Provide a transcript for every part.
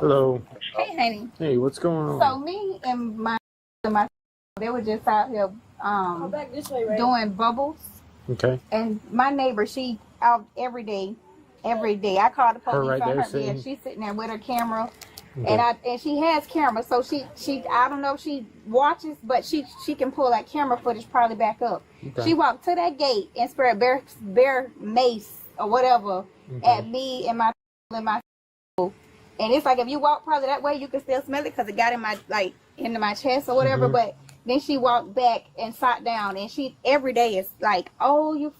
Hello. Hey, honey. Hey, what's going on? So me and my they were just out here doing bubbles. Okay. And my neighbor, she out every day. I called the police Her right on there her. sitting? Yeah, she's sitting there with her camera. Okay. And she has camera, so she I don't know if she watches, but she can pull that camera footage probably back up. Okay. She walked to that gate and sprayed bear mace or whatever at me and my. And it's like if you walk probably that way, you can still smell it because it got in my into my chest or whatever. But then she walked back and sat down, and she every day is like, "Oh, you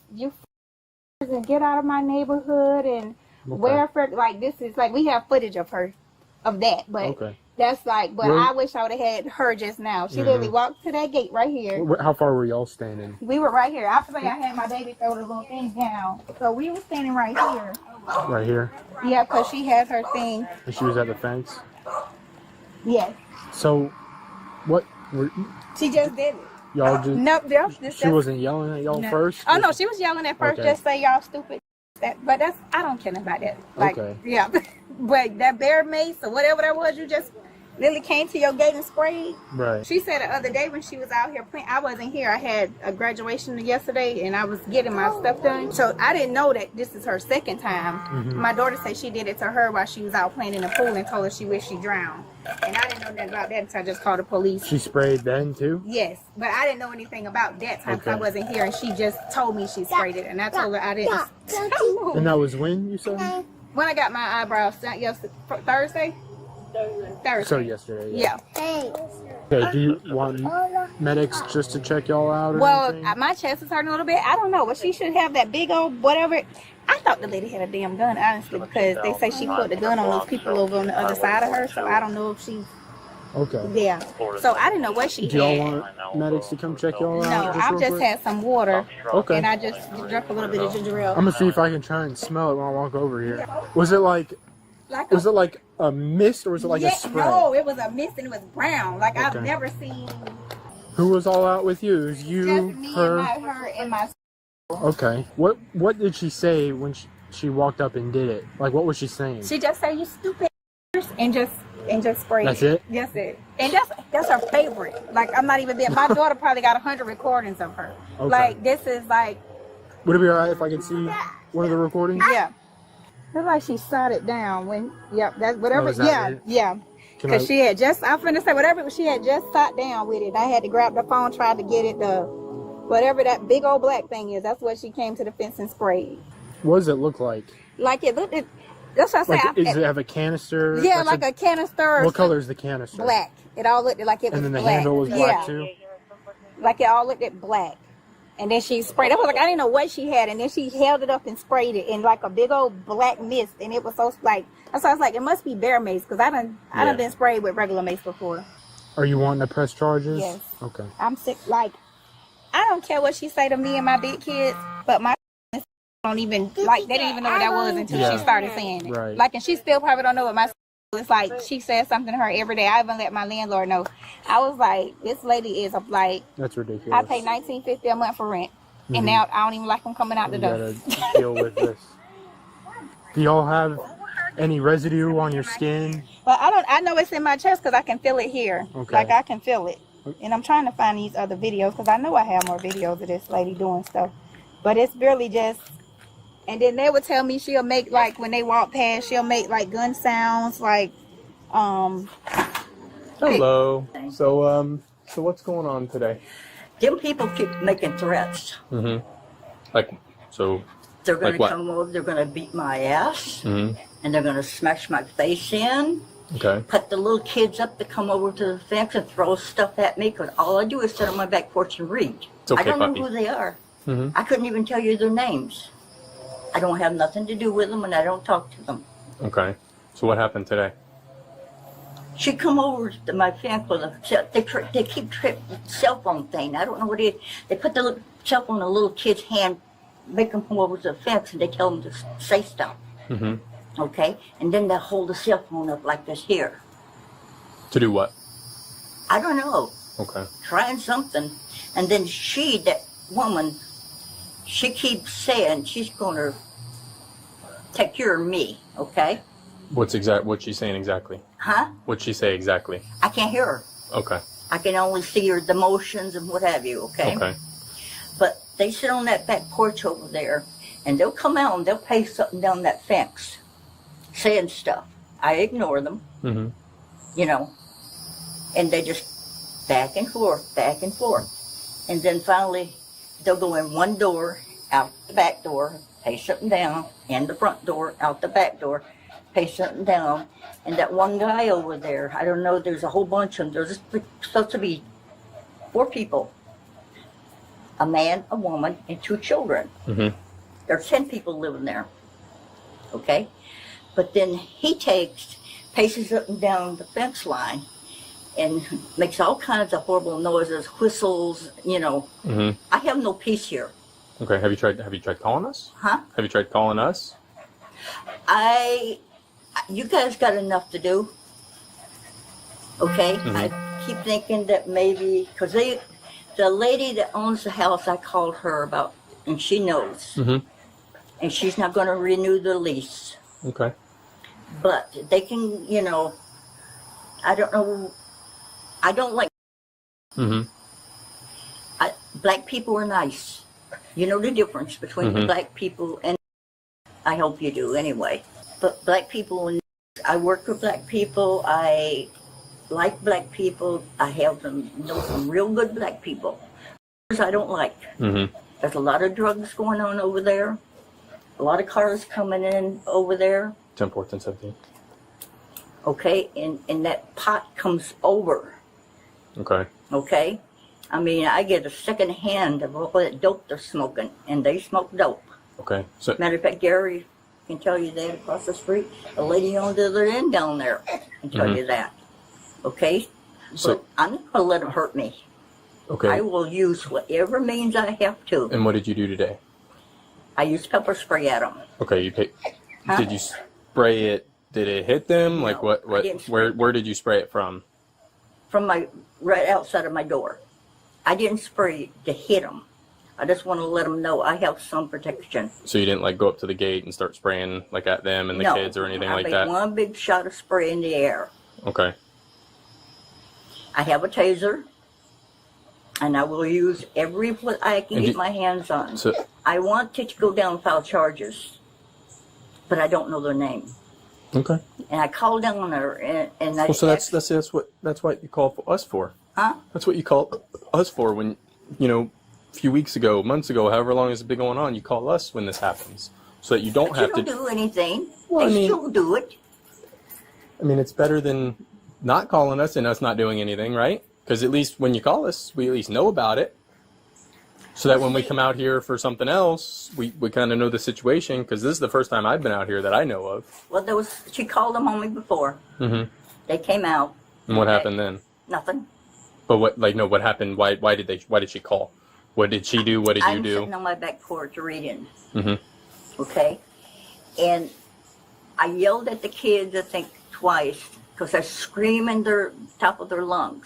and get out of my neighborhood and where for like this is like we have footage of her, of that, but that's like. But I wish I would have had her just now. She literally walked to that gate right here. How far were y'all standing? We were right here. After I had my baby throw the little thing down, so we were standing right here. Right here? Yeah, because she has her thing. And she was at the fence? Yes. So, what? She just did it. Y'all just... No, she wasn't yelling at y'all first? Oh, no, she was yelling at first, just say y'all stupid. But that's, I don't care about that. Like, yeah. But that bear mace or whatever that was, you just literally came to your gate and sprayed. Right. She said the other day when she was out here playing, I wasn't here. I had a graduation yesterday and I was getting my stuff done. So I didn't know that this is her second time. My daughter said she did it to her while she was out playing in the pool and told her she wished she drowned. And I didn't know nothing about that until I just called the police. She sprayed then too? Yes, but I didn't know anything about that time because I wasn't here, and she just told me she sprayed it, and I told her I didn't. And that was when, you said? When I got my eyebrows done Thursday. So yesterday. Yeah. Okay, do you want medics just to check y'all out or Well, anything? my chest is hurting a little bit. I don't know, but she should have that big old whatever. I thought the lady had a damn gun, honestly, because they say she put the gun on those people over on the other side of her, so I don't know if she... Okay. Yeah. So I didn't know what she had. Do y'all want medics to come check y'all out? No, I've just had some water. Okay. And I just drank a little bit of ginger ale. I'm gonna see if I can try and smell it when I walk over here. Was it like a mist or was it like a spray? No, it was a mist and it was brown. Like I've never seen. Who was all out with you? It was you, just me her, and my. Okay. What did she say when she walked up and did it? Like, what was she saying? She just said, "You stupid," and just sprayed. That's it. That's it. And that's her favorite. Like I'm not even there. My daughter probably got 100 recordings of her. Okay. Like this is like. Would it be alright if I could see one of the recordings? Yeah. It's like she sat it down when. Yep. That's whatever. Right? Yeah. Because she had just. I'm finna say whatever. She had just sat down with it. I had to grab the phone, tried to get it. Whatever that big old black thing is. That's what she came to the fence and sprayed. What does it look like? Like it looked. That's what I said. Does it have a canister? Yeah, like a canister. What color is the canister? Black. It all looked like it was black. And then the handle was black too? Like it all looked at black. And then she sprayed it. I was like, I didn't know what she had. And then she held it up and sprayed it in like a big old black mist. And it was so like, so I was like, it must be bear mace. Because I done been sprayed with regular mace before. Are you wanting to press charges? Yes. Okay. I'm sick. Like, I don't care what she say to me and my big kids. But my don't even, like, they didn't even know what that was until she started saying it. Right. Like, and she still probably don't know what my it's like. She says something to her every day. I even let my landlord know. I was like, this lady is like, that's ridiculous. I pay $19.50 a month for rent, and now I don't even like them coming out the door. You gotta deal with this. Do y'all have any residue on your skin? Well, I know it's in my chest because I can feel it here. Okay. Like I can feel it, and I'm trying to find these other videos because I know I have more videos of this lady doing stuff, but it's really just. And then they would tell me she'll make, like, when they walk past, she'll make, like, gun sounds, like, Hello. So what's going on today? Them people keep making threats. Like, so... They're going to come over, they're going to beat my ass, and they're going to smash my face in. Okay. Put the little kids up to come over to the fence and throw stuff at me, because all I do is sit on my back porch and read. It's okay, I don't puppy. know who they are. I couldn't even tell you their names. I don't have nothing to do with them, and I don't talk to them. Okay. So what happened today? She come over to my fence with a, they keep tripping the cell phone thing. I don't know what it is. They put the little cell phone in a little kid's hand, make them come over to the fence, and they tell them to say stuff. Okay? And then they hold the cell phone up like this here. To do what? I don't know. Okay. Trying something. And then that woman, she keeps saying she's going to take care of me, okay? What's she's saying exactly? Huh? What'd she say exactly? I can't hear her. Okay. I can only see her, the motions and what have you, okay? Okay. But they sit on that back porch over there, and they'll come out and they'll pace something down that fence, saying stuff. I ignore them, Mm-hmm. you know, and they just back and forth. And then finally, they'll go in one door, out the back door, pace something down, in the front door, out the back door, pace something down. And that one guy over there, I don't know, there's a whole bunch of them. There's supposed to be 4 people. A man, a woman, and 2 children. Mm-hmm. There are 10 people living there. Okay? But then he paces up and down the fence line and makes all kinds of horrible noises, whistles, you know. Mm-hmm. I have no peace here. Okay. Have you tried calling us? Huh? Have you tried calling us? You guys got enough to do. Okay? Mm-hmm. I keep thinking that maybe, because the lady that owns the house, I called her about, and she knows. Mm-hmm. And she's not going to renew the lease. Okay. But they can, you know, I don't know. I don't like. Mm-hmm. Black people are nice. You know the difference between Mm-hmm. black people and. I hope you do anyway. But black people, I work with black people. I like black people. I know some real good black people. I don't like. Mm-hmm. There's a lot of drugs going on over there. A lot of cars coming in over there. 10, 14, 17. Okay, and that pot comes over. Okay. Okay? I mean, I get a second hand of all that dope they're smoking, and they smoke dope. Okay. So. Matter of fact, Gary can tell you that across the street. A lady on the other end down there can tell Mhm. you that. Okay? So. But I'm not going to let them hurt me. Okay. I will use whatever means I have to. And what did you do today? I use pepper spray at them. Okay. Huh? Did you spray it? Did it hit them? Like No, what? I didn't spray Where did you spray it from? From right outside of my door. I didn't spray to hit them. I just want to let them know I have some protection. So you didn't like go up to the gate and start spraying like at them and the No, kids or anything I like made that? one big shot of spray in the air. Okay. I have a taser, and I will use every what I can And get my hands on. So I want to go down and file charges, but I don't know their name. okay. And I called down there, and I Well, so that's what you call us for. Huh? That's what you call us for when, a few weeks ago, months ago, however long it's been going on, you call us when this happens, so that you don't But have you to. don't do anything. Well, They I mean- still do it. I mean, it's better than not calling us and us not doing anything, right? Because at least when you call us, we at least know about it. So that when we come out here for something else, we kind of know the situation. Because this is the first time I've been out here that I know of. Well, she called them on me before. Mm-hmm. They came out. And what happened then? Nothing. But what happened? Why did she call? What did she do? What did you I'm do? sitting on my back porch reading. Mm-hmm. Okay? And I yelled at the kids, I think, twice, because they're screaming their top of their lungs.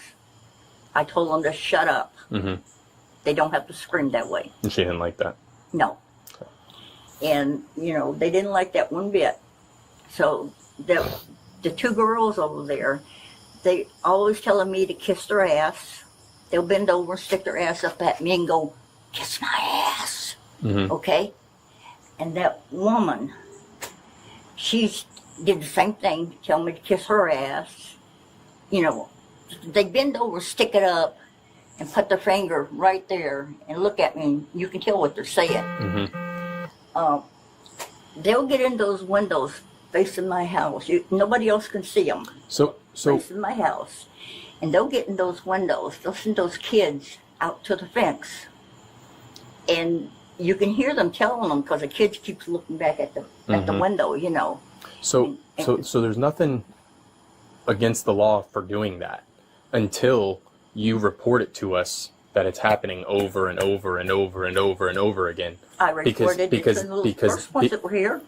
I told them to shut up. Mm-hmm. They don't have to scream that way. And she didn't like that. No. Okay. And, they didn't like that one bit. So the 2 girls over there, they always telling me to kiss their ass. They'll bend over and stick their ass up at me and go, kiss my ass. Mm-hmm. Okay? And that woman, she did the same thing, tell me to kiss her ass. They bend over, stick it up, and put their finger right there and look at me, and you can tell what they're saying. Mm-hmm. They'll get in those windows facing my house. Nobody else can see them. So Facing my house. And they'll get in those windows. They'll send those kids out to the fence. And you can hear them telling them because the kids keeps looking back at the Mhm. window, So there's nothing against the law for doing that until you report it to us that it's happening over and over and over and over and over again. I reported it because- to the because- first ones that were here.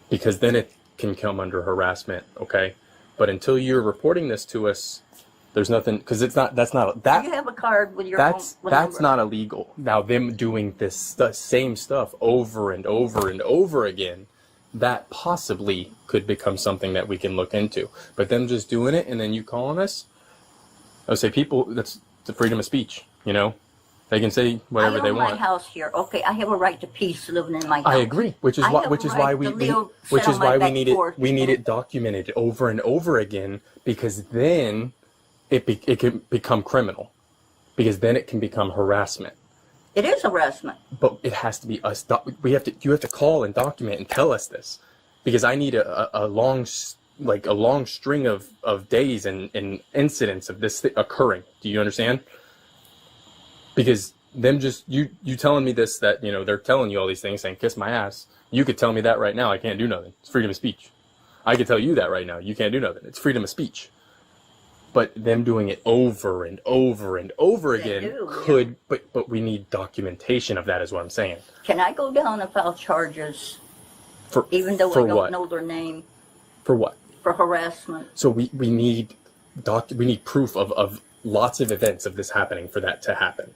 Because then it can come under harassment, okay? But until you're reporting this to us, there's nothing, because You have a card with your that's phone that's number. not illegal. Now them doing this same stuff over and over and over again, that possibly could become something that we can look into. But them just doing it and then you calling us, I would say people, that's the freedom of speech, you know? They can say whatever they want. I own my house here. Okay, I have a right to peace living in my house. I agree, which is why we need it documented over and over again, because then it can become criminal, because then it can become harassment. It is harassment. But it has to be us. You have to call and document and tell us this, because I need a long string of days and incidents of this occurring. Do you understand? Because them just you telling me this, that, you know, they're telling you all these things, saying kiss my ass. You could tell me that right now. I can't do nothing. It's freedom of speech. I could tell you that right now. You can't do nothing. It's freedom of speech. But them doing it over and over and over again could. Yeah. But we need documentation of that, is what I'm saying. Can I go down and file charges? Even though I don't know their name. For what? For harassment. So we need proof of lots of events of this happening for that to happen,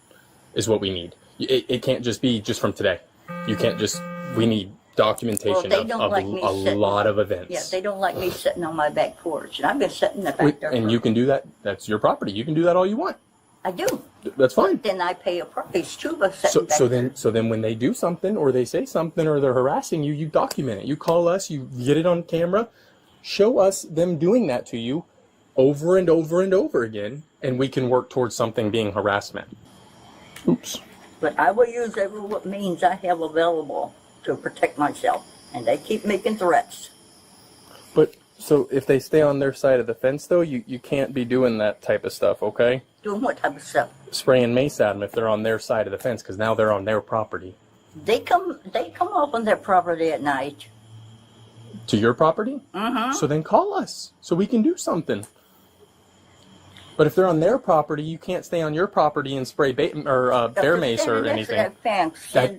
is what we need. It can't just be just from today. You can't just. We need documentation of a lot of events. Yeah, they don't like me sitting on my back porch, and I've been sitting in the back there. And you can do that. That's your property. You can do that all you want. I do. That's fine. But then I pay a price too by sitting back there. So then when they do something, or they say something, or they're harassing you, you document it. You call us. You get it on camera. Show us them doing that to you over and over and over again, and we can work towards something being harassment. Oops. But I will use every means I have available to protect myself, and they keep making threats. But so if they stay on their side of the fence, though, you can't be doing that type of stuff, okay? Doing what type of stuff? Spraying mace at them if they're on their side of the fence, because now they're on their property. They come up on their property at night. To your property? Mm-hmm. So then call us so we can do something. But if they're on their property, you can't stay on your property and spray bear mace or anything.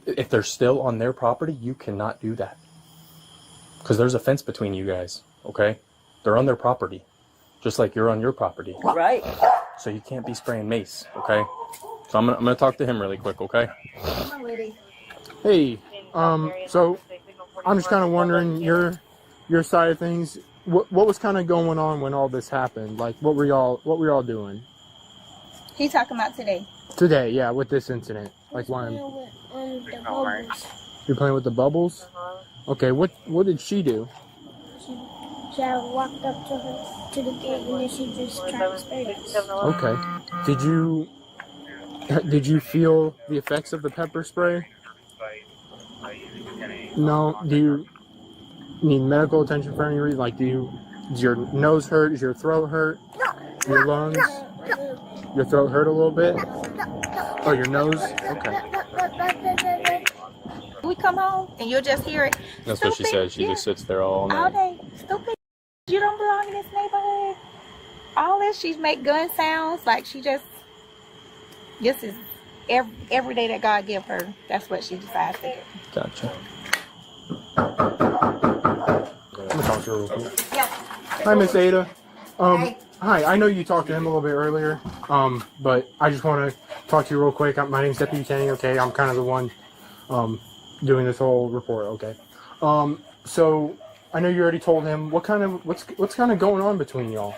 If they're still on their property, you cannot do that. Because there's a fence between you guys, okay? They're on their property, just like you're on your property. Right. So you can't be spraying mace, okay? So I'm gonna talk to him really quick, okay? Hey, so I'm just kind of wondering your side of things. What was kind of going on when all this happened? Like, what were y'all doing? He talking about today. Today, yeah, with this incident. Like, why? The bubbles. You're playing with the bubbles? Okay, what did she do? She walked up to the gate, and then she just tried to spray us. Okay. Did you feel the effects of the pepper spray? No. Do you need medical attention for any reason? Like, does your nose hurt? Does your throat hurt? Your lungs? Your throat hurt a little bit? Oh, your nose? Okay. We come home and you'll just hear it. That's what she said. She just sits there all night. All day. Stupid. You don't belong in this neighborhood. All this, she make gun sounds. Like she just, this is every day that God give her. That's what she decides to do. Gotcha. I'm gonna talk to her real quick. Yeah. Hi, Miss Ada. Hi. I know you talked to him a little bit earlier, but I just want to talk to you real quick. My name's Deputy Kenny. Okay, I'm kind of the one doing this whole report. Okay. So I know you already told him what's kind of going on between y'all.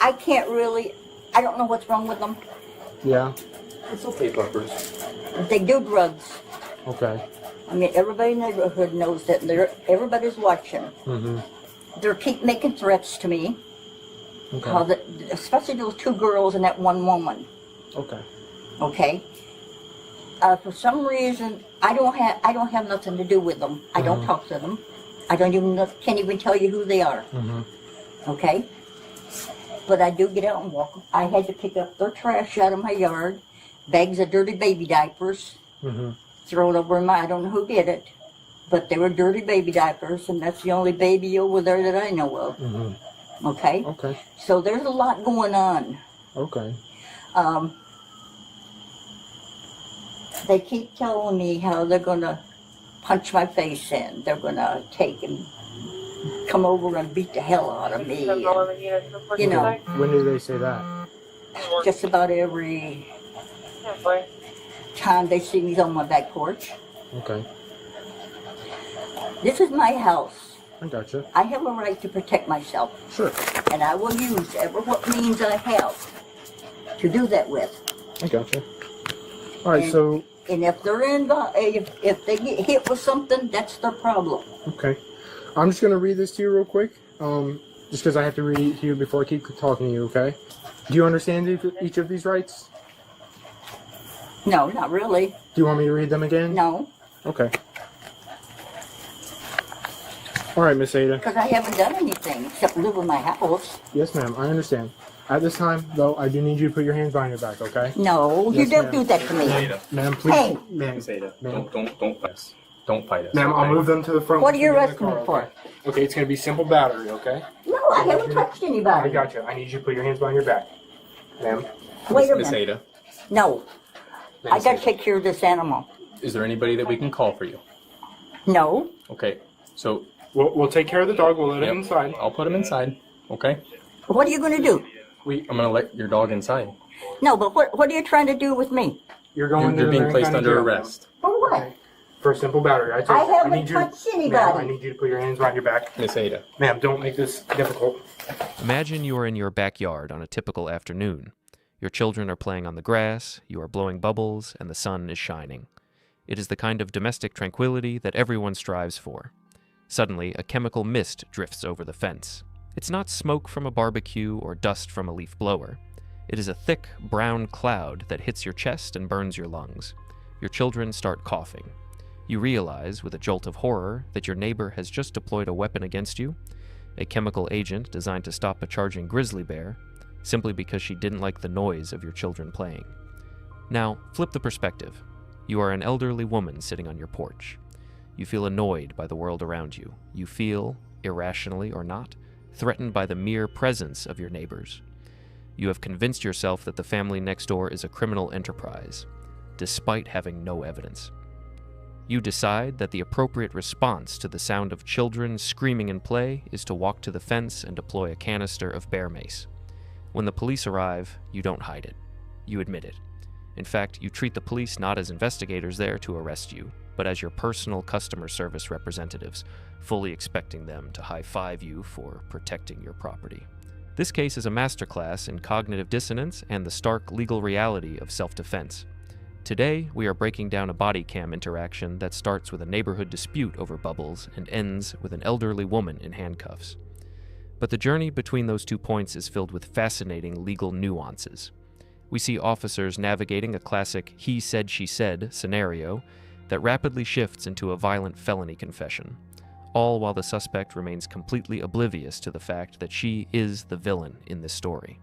I don't know what's wrong with them. Yeah. It's okay, Bumpers. They do drugs. Okay. I mean, everybody in the neighborhood knows that everybody's watching. Mm-hmm. They keep making threats to me. Okay. Especially those two girls and that one woman. Okay. Okay. For some reason, I don't have nothing to do with them. I don't talk to them. Can't even tell you who they are. Mm-hmm. Okay. But I do get out and walk. I had to pick up their trash out of my yard, bags of dirty baby diapers, thrown over I don't know who did it, but they were dirty baby diapers, and that's the only baby over there that I know of. Mm-hmm. Okay? Okay. So there's a lot going on. Okay. They keep telling me how they're going to punch my face in. They're going to take and come over and beat the hell out of me. And, you know. When did they say that? Just about every time they see me on my back porch. Okay. This is my house. I gotcha. I have a right to protect myself, Sure. and I will use every what means I have to do that with. I gotcha. All right, And- so And if they're if they get hit with something, that's their problem. okay, I'm just gonna read this to you real quick. Just because I have to read it to you before I keep talking to you. Okay? Do you understand each of these rights? No, not really. Do you want me to read them again? No, Okay. All right, Miss Ada. because I haven't done anything except live in my house. Yes, ma'am. I understand. At this time, though, I do need you to put your hands behind your back. Okay? No, you Yes, don't ma'am. do that to me. Ma'am, please. Hey. Ma'am. Miss Ada, Ma'am. don't fight us. Don't fight us. Ma'am, I'll okay? move them to the front. What are you with in the arresting car, me for? okay? Okay, it's gonna be simple battery. Okay? No, I haven't touched I anybody. got you. I need you to put your hands behind your back, ma'am. Wait a Miss minute. Ada, No, Ma'am, I gotta take care of this animal. is there anybody that we can call for you? No, Okay, so We'll take care of the dog. We'll let Yep. him inside. I'll put him inside. Okay, what are you gonna do? I'm gonna let your dog inside. No, but what are you trying to do with me? You're going. You're to being Marion placed County under Jail, arrest. For what? ma'am. For simple battery. I haven't touched Ma'am, I anybody. need you to put your hands behind your back. Miss Ada, Ma'am, don't make this difficult. Imagine you are in your backyard on a typical afternoon. Your children are playing on the grass, you are blowing bubbles, and the sun is shining. It is the kind of domestic tranquility that everyone strives for. Suddenly, a chemical mist drifts over the fence. It's not smoke from a barbecue or dust from a leaf blower. It is a thick, brown cloud that hits your chest and burns your lungs. Your children start coughing. You realize, with a jolt of horror, that your neighbor has just deployed a weapon against you, a chemical agent designed to stop a charging grizzly bear, simply because she didn't like the noise of your children playing. Now, flip the perspective. You are an elderly woman sitting on your porch. You feel annoyed by the world around you. You feel, irrationally or not, threatened by the mere presence of your neighbors. You have convinced yourself that the family next door is a criminal enterprise, despite having no evidence. You decide that the appropriate response to the sound of children screaming in play is to walk to the fence and deploy a canister of bear mace. When the police arrive, you don't hide it. You admit it. In fact, you treat the police not as investigators there to arrest you, but as your personal customer service representatives, fully expecting them to high-five you for protecting your property. This case is a masterclass in cognitive dissonance and the stark legal reality of self-defense. Today, we are breaking down a body cam interaction that starts with a neighborhood dispute over bubbles and ends with an elderly woman in handcuffs. But the journey between those 2 points is filled with fascinating legal nuances. We see officers navigating a classic he said, she said scenario that rapidly shifts into a violent felony confession, all while the suspect remains completely oblivious to the fact that she is the villain in this story.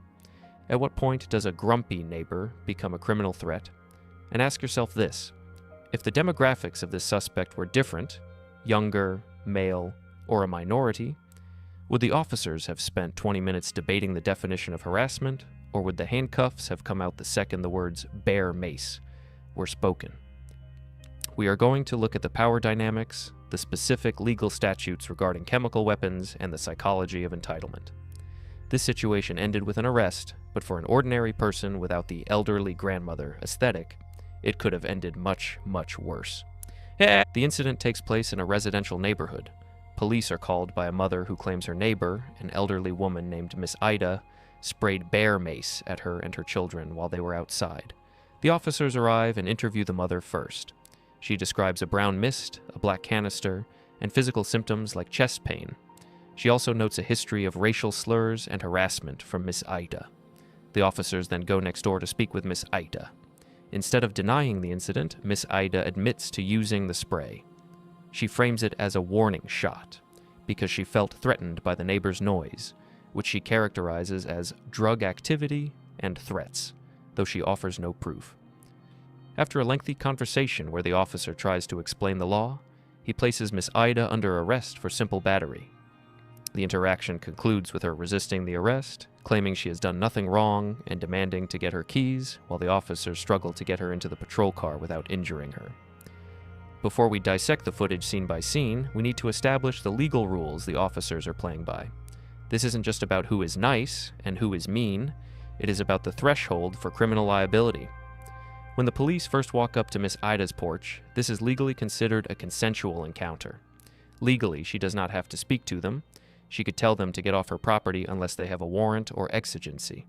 At what point does a grumpy neighbor become a criminal threat? And ask yourself this: if the demographics of this suspect were different, younger, male, or a minority, would the officers have spent 20 minutes debating the definition of harassment, or would the handcuffs have come out the second the words bear mace were spoken? We are going to look at the power dynamics, the specific legal statutes regarding chemical weapons, and the psychology of entitlement. This situation ended with an arrest, but for an ordinary person without the elderly grandmother aesthetic, it could have ended much, much worse. The incident takes place in a residential neighborhood. Police are called by a mother who claims her neighbor, an elderly woman named Miss Ida, sprayed bear mace at her and her children while they were outside. The officers arrive and interview the mother first. She describes a brown mist, a black canister, and physical symptoms like chest pain. She also notes a history of racial slurs and harassment from Miss Ida. The officers then go next door to speak with Miss Ida. Instead of denying the incident, Miss Ida admits to using the spray. She frames it as a warning shot, because she felt threatened by the neighbor's noise, which she characterizes as drug activity and threats, though she offers no proof. After a lengthy conversation where the officer tries to explain the law, he places Miss Ida under arrest for simple battery. The interaction concludes with her resisting the arrest, claiming she has done nothing wrong and demanding to get her keys, while the officers struggle to get her into the patrol car without injuring her. Before we dissect the footage scene by scene, we need to establish the legal rules the officers are playing by. This isn't just about who is nice and who is mean, it is about the threshold for criminal liability. When the police first walk up to Miss Ida's porch, this is legally considered a consensual encounter. Legally, she does not have to speak to them. She could tell them to get off her property unless they have a warrant or exigency.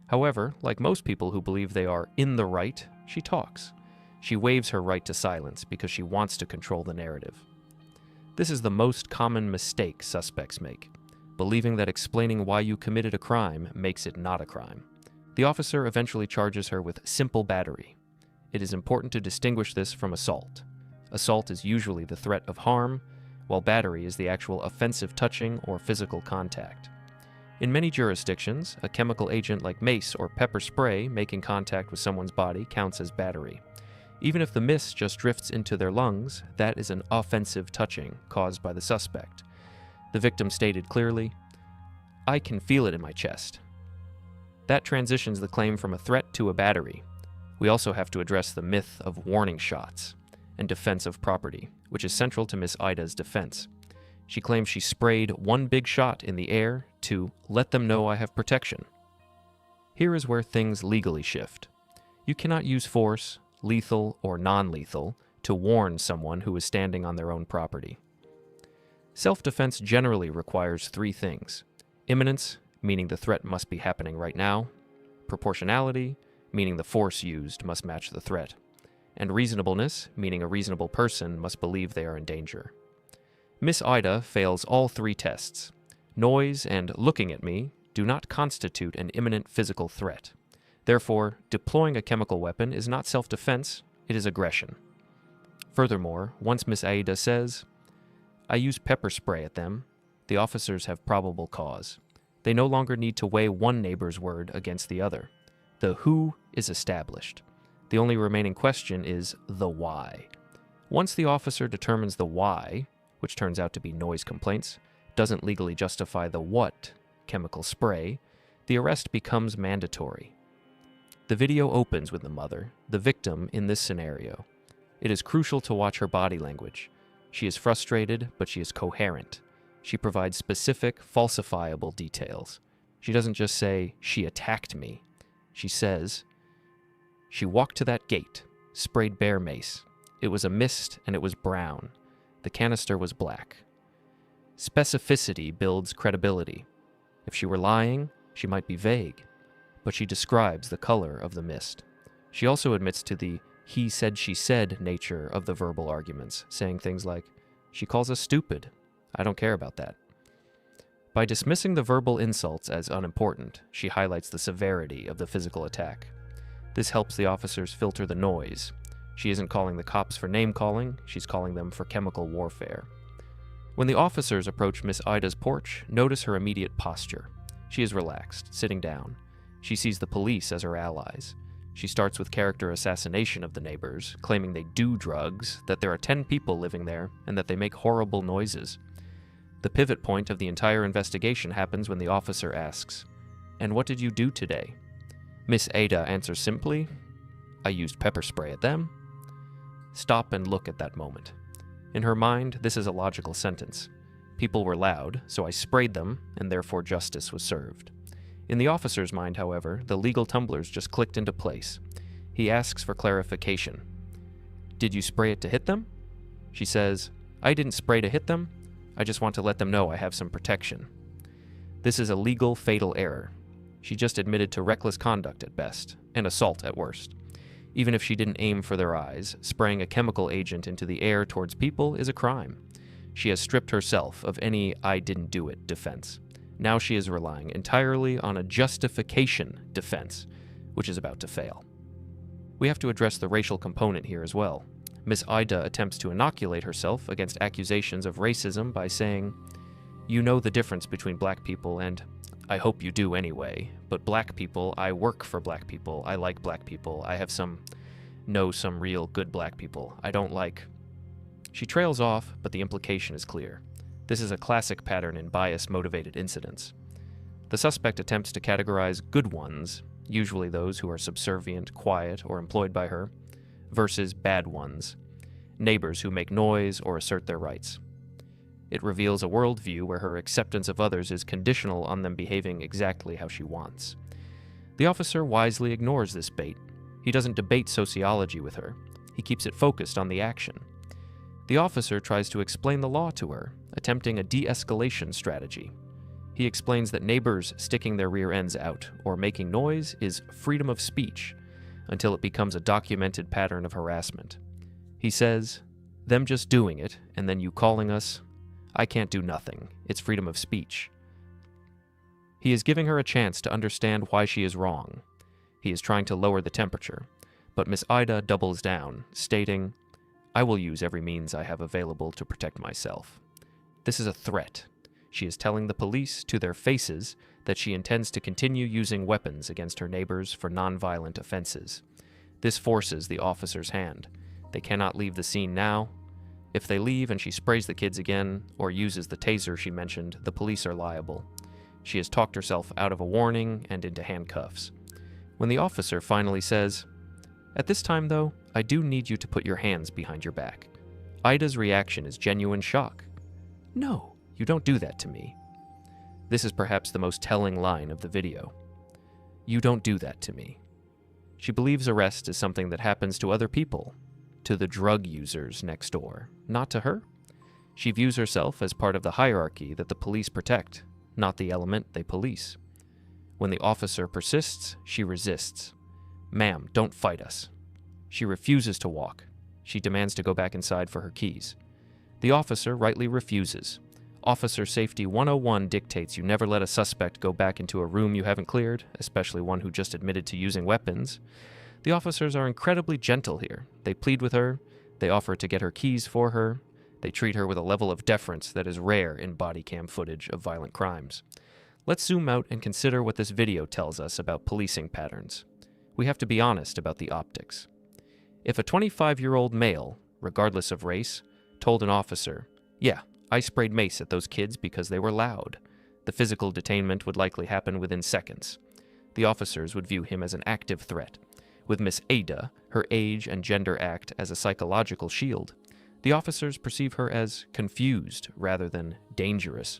However, like most people who believe they are in the right, she talks. She waives her right to silence because she wants to control the narrative. This is the most common mistake suspects make, believing that explaining why you committed a crime makes it not a crime. The officer eventually charges her with simple battery. It is important to distinguish this from assault. Assault is usually the threat of harm, while battery is the actual offensive touching or physical contact. In many jurisdictions, a chemical agent like mace or pepper spray making contact with someone's body counts as battery. Even if the mist just drifts into their lungs, that is an offensive touching caused by the suspect. The victim stated clearly, "I can feel it in my chest." That transitions the claim from a threat to a battery. We also have to address the myth of warning shots and defense of property, which is central to Miss Ida's defense. She claims she sprayed one big shot in the air to let them know I have protection. Here is where things legally shift. You cannot use force, lethal or non-lethal, to warn someone who is standing on their own property. Self-defense generally requires three things: imminence, meaning the threat must be happening right now; proportionality, meaning the force used must match the threat; and reasonableness, meaning a reasonable person must believe they are in danger. Miss Ida fails all three tests. Noise and looking at me do not constitute an imminent physical threat. Therefore, deploying a chemical weapon is not self-defense, it is aggression. Furthermore, once Miss Ida says, "I used pepper spray at them," the officers have probable cause. They no longer need to weigh one neighbor's word against the other. The who is established. The only remaining question is the why. Once the officer determines the why, which turns out to be noise complaints, doesn't legally justify the what, chemical spray, the arrest becomes mandatory. The video opens with the mother, the victim in this scenario. It is crucial to watch her body language. She is frustrated, but she is coherent. She provides specific, falsifiable details. She doesn't just say, "She attacked me." She says, "She walked to that gate, sprayed bear mace. It was a mist and it was brown. The canister was black." Specificity builds credibility. If she were lying, she might be vague, but she describes the color of the mist. She also admits to the he said she said nature of the verbal arguments, saying things like, "She calls us stupid. I don't care about that." By dismissing the verbal insults as unimportant, she highlights the severity of the physical attack. This helps the officers filter the noise. She isn't calling the cops for name-calling, she's calling them for chemical warfare. When the officers approach Miss Ida's porch, notice her immediate posture. She is relaxed, sitting down. She sees the police as her allies. She starts with character assassination of the neighbors, claiming they do drugs, that there are 10 people living there, and that they make horrible noises. The pivot point of the entire investigation happens when the officer asks, "And what did you do today?" Miss Ida answers simply, "I used pepper spray at them." Stop and look at that moment. In her mind, this is a logical sentence. People were loud, so I sprayed them, and therefore justice was served. In the officer's mind, however, the legal tumblers just clicked into place. He asks for clarification. "Did you spray it to hit them?" She says, "I didn't spray to hit them. I just want to let them know I have some protection." This is a legal fatal error. She just admitted to reckless conduct at best, and assault at worst. Even if she didn't aim for their eyes, spraying a chemical agent into the air towards people is a crime. She has stripped herself of any "I didn't do it" defense. Now she is relying entirely on a justification defense, which is about to fail. We have to address the racial component here as well. Miss Ida attempts to inoculate herself against accusations of racism by saying, "You know the difference between black people and, I hope you do anyway, but black people, I work for black people, I like black people, I have some real good black people, I don't like..." She trails off, but the implication is clear. This is a classic pattern in bias-motivated incidents. The suspect attempts to categorize good ones, usually those who are subservient, quiet, or employed by her, versus bad ones, neighbors who make noise or assert their rights. It reveals a worldview where her acceptance of others is conditional on them behaving exactly how she wants. The officer wisely ignores this bait. He doesn't debate sociology with her. He keeps it focused on the action. The officer tries to explain the law to her, attempting a de-escalation strategy. He explains that neighbors sticking their rear ends out or making noise is freedom of speech until it becomes a documented pattern of harassment. He says, them just doing it and then you calling us, I can't do nothing. It's freedom of speech. He is giving her a chance to understand why she is wrong. He is trying to lower the temperature, but Miss Ida doubles down, stating, I will use every means I have available to protect myself. This is a threat. She is telling the police to their faces that she intends to continue using weapons against her neighbors for nonviolent offenses. This forces the officer's hand. They cannot leave the scene now. If they leave and she sprays the kids again, or uses the taser she mentioned, the police are liable. She has talked herself out of a warning and into handcuffs. When the officer finally says, at this time, though, I do need you to put your hands behind your back, Ida's reaction is genuine shock. No, you don't do that to me. This is perhaps the most telling line of the video. You don't do that to me. She believes arrest is something that happens to other people, to the drug users next door, not to her. She views herself as part of the hierarchy that the police protect, not the element they police. When the officer persists, she resists. Ma'am, don't fight us. She refuses to walk. She demands to go back inside for her keys. The officer rightly refuses. Officer Safety 101 dictates you never let a suspect go back into a room you haven't cleared, especially one who just admitted to using weapons. The officers are incredibly gentle here. They plead with her. They offer to get her keys for her. They treat her with a level of deference that is rare in body cam footage of violent crimes. Let's zoom out and consider what this video tells us about policing patterns. We have to be honest about the optics. If a 25-year-old male, regardless of race, told an officer, yeah, I sprayed mace at those kids because they were loud, the physical detainment would likely happen within seconds. The officers would view him as an active threat. With Miss Ada, her age and gender act as a psychological shield. The officers perceive her as confused rather than dangerous,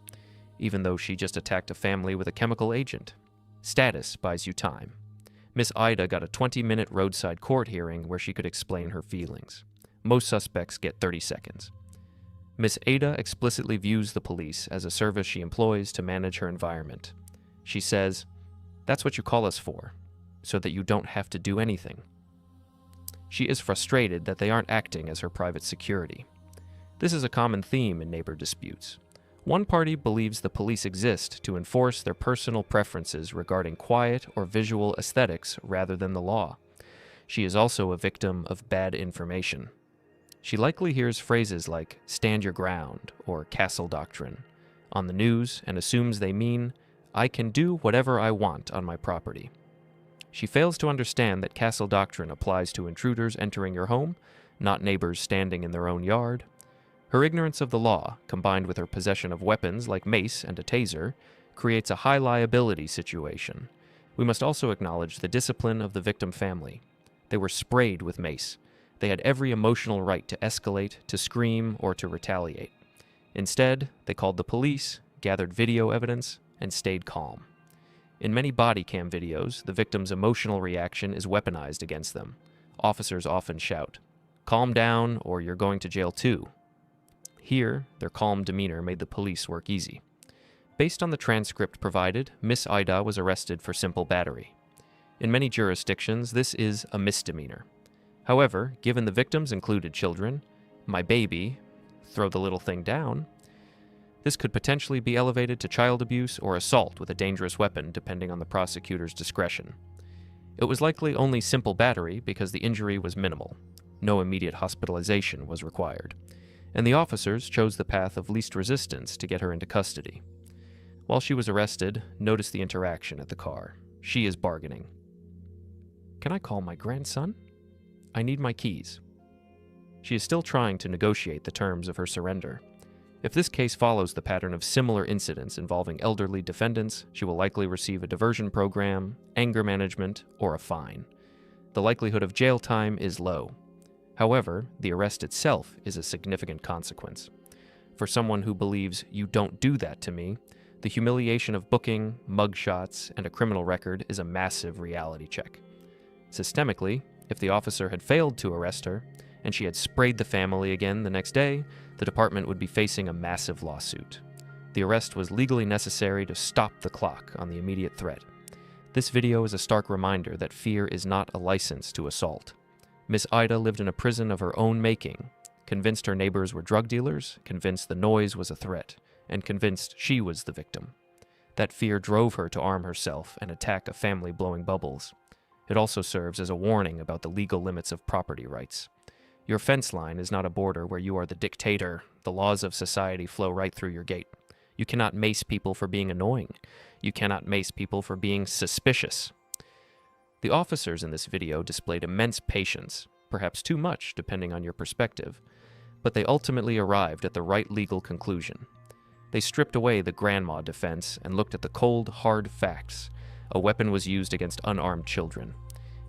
even though she just attacked a family with a chemical agent. Status buys you time. Miss Ida got a 20-minute roadside court hearing where she could explain her feelings. Most suspects get 30 seconds. Miss Ada explicitly views the police as a service she employs to manage her environment. She says, that's what you call us for, so that you don't have to do anything. She is frustrated that they aren't acting as her private security. This is a common theme in neighbor disputes. One party believes the police exist to enforce their personal preferences regarding quiet or visual aesthetics rather than the law. She is also a victim of bad information. She likely hears phrases like stand your ground or castle doctrine on the news and assumes they mean, I can do whatever I want on my property. She fails to understand that castle doctrine applies to intruders entering your home, not neighbors standing in their own yard. Her ignorance of the law, combined with her possession of weapons like mace and a taser, creates a high liability situation. We must also acknowledge the discipline of the victim family. They were sprayed with mace. They had every emotional right to escalate, to scream, or to retaliate. Instead, they called the police, gathered video evidence, and stayed calm. In many body cam videos, the victim's emotional reaction is weaponized against them. Officers often shout, calm down or you're going to jail too. Here, their calm demeanor made the police work easy. Based on the transcript provided, Miss Ida was arrested for simple battery. In many jurisdictions, this is a misdemeanor. However, given the victims included children, my baby, throw the little thing down, this could potentially be elevated to child abuse or assault with a dangerous weapon depending on the prosecutor's discretion. It was likely only simple battery because the injury was minimal. No immediate hospitalization was required. And the officers chose the path of least resistance to get her into custody. While she was arrested, notice the interaction at the car. She is bargaining. Can I call my grandson? I need my keys. She is still trying to negotiate the terms of her surrender. If this case follows the pattern of similar incidents involving elderly defendants, she will likely receive a diversion program, anger management, or a fine. The likelihood of jail time is low. However, the arrest itself is a significant consequence. For someone who believes you don't do that to me, the humiliation of booking, mugshots, and a criminal record is a massive reality check. Systemically, If the officer had failed to arrest her, and she had sprayed the family again the next day, the department would be facing a massive lawsuit. The arrest was legally necessary to stop the clock on the immediate threat. This video is a stark reminder that fear is not a license to assault. Miss Ida lived in a prison of her own making, convinced her neighbors were drug dealers, convinced the noise was a threat, and convinced she was the victim. That fear drove her to arm herself and attack a family blowing bubbles. It also serves as a warning about the legal limits of property rights. Your fence line is not a border where you are the dictator. The laws of society flow right through your gate. You cannot mace people for being annoying. You cannot mace people for being suspicious. The officers in this video displayed immense patience, perhaps too much depending on your perspective, but they ultimately arrived at the right legal conclusion. They stripped away the grandma defense and looked at the cold, hard facts. A weapon was used against unarmed children.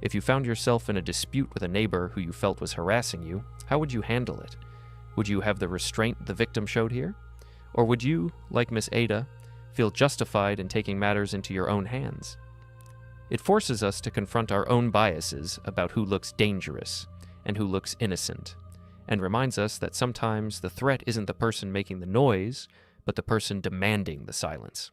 If you found yourself in a dispute with a neighbor who you felt was harassing you, how would you handle it? Would you have the restraint the victim showed here? Or would you, like Miss Ada, feel justified in taking matters into your own hands? It forces us to confront our own biases about who looks dangerous and who looks innocent, and reminds us that sometimes the threat isn't the person making the noise, but the person demanding the silence.